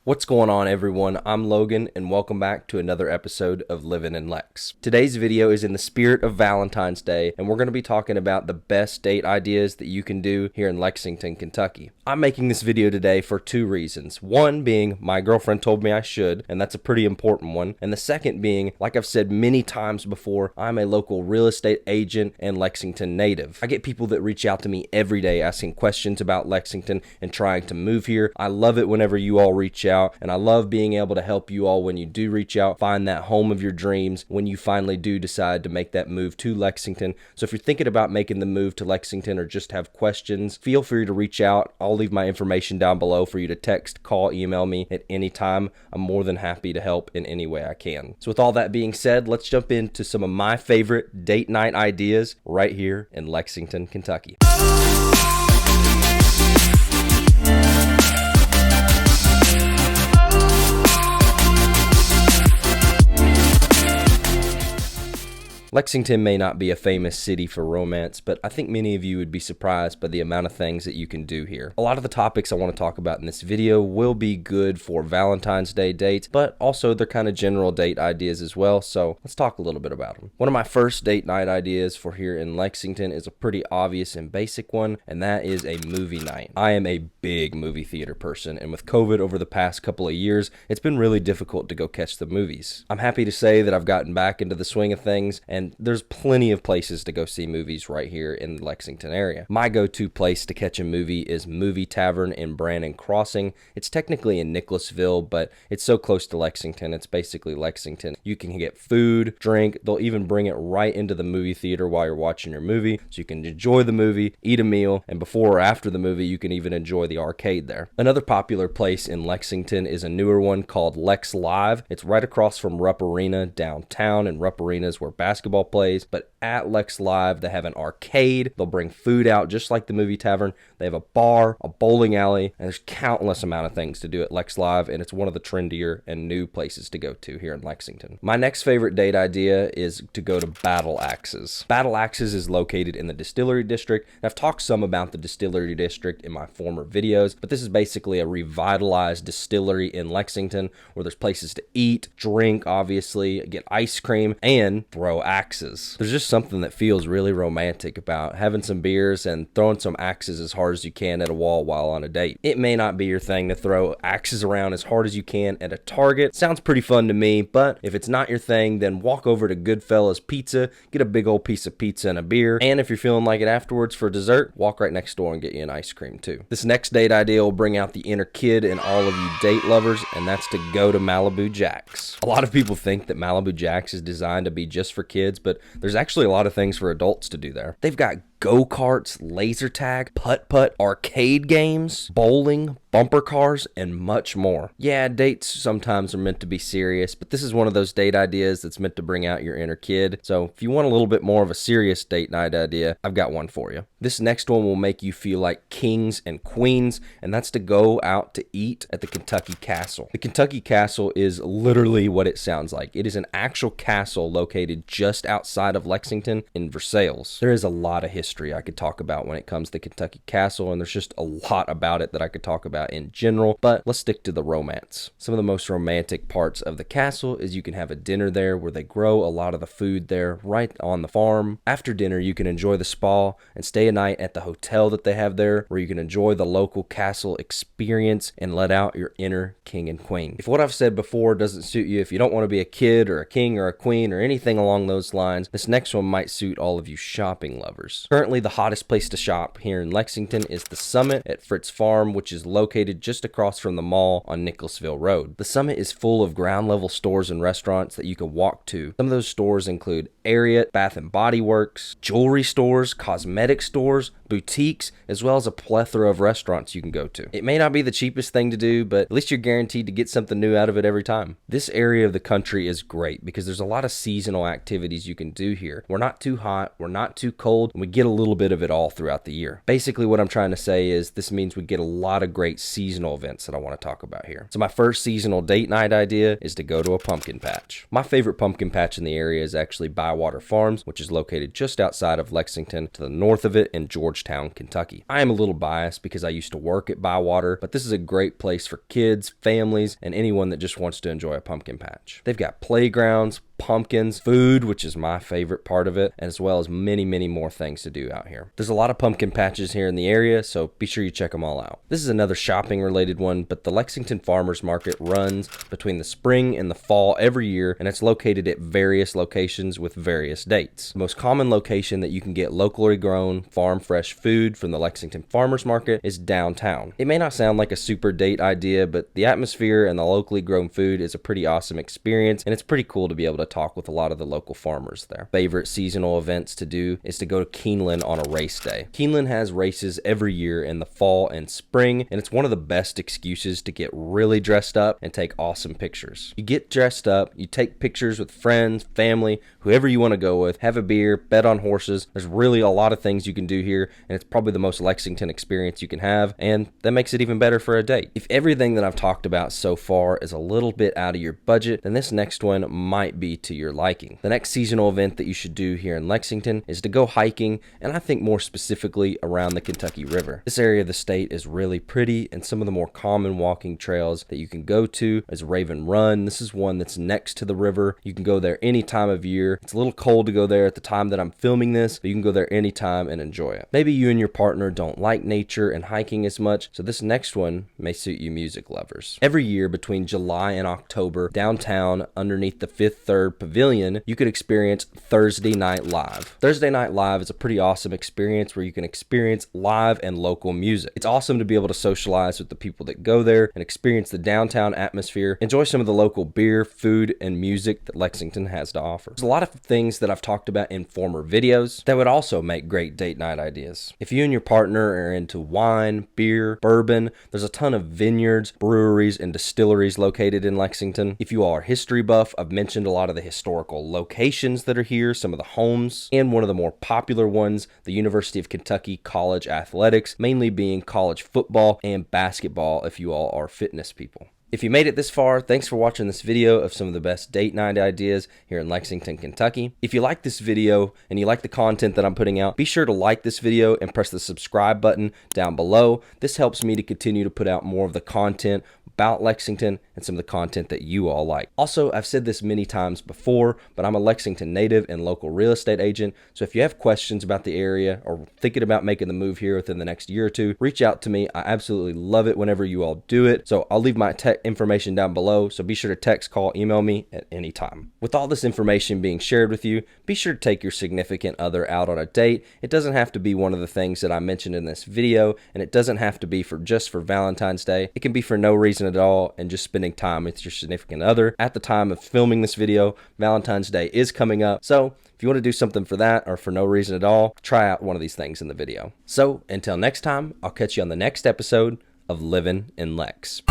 What's going on, everyone? I'm Logan, and welcome back to another episode of Livin in Lex. Today's video is in the spirit of Valentine's Day, and we're going to be talking about the best date ideas that you can do here in Lexington, Kentucky. I'm making this video today for two reasons. One being my girlfriend told me I should, and that's a pretty important one. And the second being, like I've said many times before, I'm a local real estate agent and Lexington native. I get people that reach out to me every day asking questions about Lexington and trying to move here. I love it whenever you all reach out. And I love being able to help you all when you do reach out, find that home of your dreams when you finally do decide to make that move to Lexington. So if you're thinking about making the move to Lexington or just have questions, feel free to reach out. I'll leave my information down below for you to text, call, email me at any time. I'm more than happy to help in any way I can. So with all that being said, let's jump into some of my favorite date night ideas right here in Lexington, Kentucky. Lexington may not be a famous city for romance, but I think many of you would be surprised by the amount of things that you can do here. A lot of the topics I want to talk about in this video will be good for Valentine's Day dates, but also they're kind of general date ideas as well, so let's talk a little bit about them. One of my first date night ideas for here in Lexington is a pretty obvious and basic one, and that is a movie night. I am a big movie theater person, and with COVID over the past couple of years, it's been really difficult to go catch the movies. I'm happy to say that I've gotten back into the swing of things, and there's plenty of places to go see movies right here in the Lexington area. My go-to place to catch a movie is Movie Tavern in Brannon Crossing. It's technically in Nicholasville, but it's so close to Lexington, it's basically Lexington. You can get food, drink, they'll even bring it right into the movie theater while you're watching your movie, so you can enjoy the movie, eat a meal, and before or after the movie, you can even enjoy the arcade there. Another popular place in Lexington is a newer one called Lex Live. It's right across from Rupp Arena downtown, and Rupp Arena is where basketball plays, but at Lex Live, they have an arcade. They'll bring food out just like the Movie Tavern. They have a bar, a bowling alley, and there's countless amount of things to do at Lex Live, and it's one of the trendier and new places to go to here in Lexington. My next favorite date idea is to go to Battle Axes. Battle Axes is located in the Distillery District. I've talked some about the Distillery District in my former videos, but this is basically a revitalized distillery in Lexington where there's places to eat, drink, obviously, get ice cream, and throw axes. There's just something that feels really romantic about having some beers and throwing some axes as hard as you can at a wall while on a date. It may not be your thing to throw axes around as hard as you can at a target. Sounds pretty fun to me, but if it's not your thing, then walk over to Goodfellas Pizza, get a big old piece of pizza and a beer, and if you're feeling like it afterwards for dessert, walk right next door and get you an ice cream too. This next date idea will bring out the inner kid in all of you date lovers, and that's to go to Malibu Jack's. A lot of people think that Malibu Jack's is designed to be just for kids, but there's actually a lot of things for adults to do there. They've got go-karts, laser tag, putt-putt, arcade games, bowling, bumper cars, and much more. Yeah, dates sometimes are meant to be serious, but this is one of those date ideas that's meant to bring out your inner kid. So if you want a little bit more of a serious date night idea, I've got one for you. This next one will make you feel like kings and queens, and that's to go out to eat at the Kentucky Castle. The Kentucky Castle is literally what it sounds like. It is an actual castle located just outside of Lexington in Versailles. There is a lot of history I could talk about when it comes to Kentucky Castle, and there's just a lot about it that I could talk about in general, but let's stick to the romance. Some of the most romantic parts of the castle is you can have a dinner there where they grow a lot of the food there right on the farm. After dinner, you can enjoy the spa and stay a night at the hotel that they have there where you can enjoy the local castle experience and let out your inner king and queen. If what I've said before doesn't suit you, if you don't want to be a kid or a king or a queen or anything along those lines, this next one might suit all of you shopping lovers. Currently, the hottest place to shop here in Lexington is the Summit at Fritz Farm, which is located just across from the mall on Nicholasville Road. The Summit is full of ground level stores and restaurants that you can walk to. Some of those stores include Ariat, Bath and Body Works, jewelry stores, cosmetic stores, boutiques, as well as a plethora of restaurants you can go to. It may not be the cheapest thing to do, but at least you're guaranteed to get something new out of it every time. This area of the country is great because there's a lot of seasonal activities you can do here. We're not too hot, we're not too cold, and we get a little bit of it all throughout the year. Basically what I'm trying to say is this means we get a lot of great seasonal events that I want to talk about here. So my first seasonal date night idea is to go to a pumpkin patch. My favorite pumpkin patch in the area is actually Bywater Farms, which is located just outside of Lexington to the north of it in Georgetown, Kentucky. I am a little biased because I used to work at Bywater, but this is a great place for kids, families, and anyone that just wants to enjoy a pumpkin patch. They've got playgrounds, pumpkins, food, which is my favorite part of it, as well as many more things to do out here. There's a lot of pumpkin patches here in the area, so be sure you check them all out. This is another shopping related one, but the Lexington Farmers Market runs between the spring and the fall every year, and it's located at various locations with various dates. The most common location that you can get locally grown, farm fresh food from the Lexington Farmers Market is downtown. It may not sound like a super date idea, but the atmosphere and the locally grown food is a pretty awesome experience, and it's pretty cool to be able to talk with a lot of the local farmers there. Favorite seasonal events to do is to go to Keeneland on a race day. Keeneland has races every year in the fall and spring, and it's one of the best excuses to get really dressed up and take awesome pictures. You get dressed up, you take pictures with friends, family, whoever you want to go with, have a beer, bet on horses. There's really a lot of things you can do here, and it's probably the most Lexington experience you can have, and that makes it even better for a date. If everything that I've talked about so far is a little bit out of your budget, then this next one might be to your liking. The next seasonal event that you should do here in Lexington is to go hiking, and I think more specifically around the Kentucky River. This area of the state is really pretty, and some of the more common walking trails that you can go to is Raven Run. This is one that's next to the river. You can go there any time of year. It's a little cold to go there at the time that I'm filming this, but you can go there anytime and enjoy it. Maybe you and your partner don't like nature and hiking as much, so this next one may suit you music lovers. Every year between July and October, downtown underneath the Fifth Third Pavilion, you could experience Thursday Night Live. Thursday Night Live is a pretty awesome experience where you can experience live and local music. It's awesome to be able to socialize with the people that go there and experience the downtown atmosphere, enjoy some of the local beer, food, and music that Lexington has to offer. There's a lot of things that I've talked about in former videos that would also make great date night ideas. If you and your partner are into wine, beer, bourbon, there's a ton of vineyards, breweries, and distilleries located in Lexington. If you are a history buff, I've mentioned a lot of the historical locations that are here, some of the homes, and one of the more popular ones, the University of Kentucky College Athletics, mainly being college football and basketball if you all are fitness people. If you made it this far, thanks for watching this video of some of the best date night ideas here in Lexington, Kentucky. If you like this video and you like the content that I'm putting out, be sure to like this video and press the subscribe button down below. This helps me to continue to put out more of the content about Lexington and some of the content that you all like. Also, I've said this many times before, but I'm a Lexington native and local real estate agent, so if you have questions about the area or thinking about making the move here within the next year or two, reach out to me. I absolutely love it whenever you all do it. So I'll leave my information down below, so be sure to text, call, email me at any time. With all this information being shared with you, be sure to take your significant other out on a date. It doesn't have to be one of the things that I mentioned in this video, and it doesn't have to be just for Valentine's Day. It can be for no reason at all and just spending time with your significant other. At the time of filming this video, Valentine's Day is coming up, so if you want to do something for that or for no reason at all, try out one of these things in the video. So until next time, I'll catch you on the next episode of Livin' in Lex.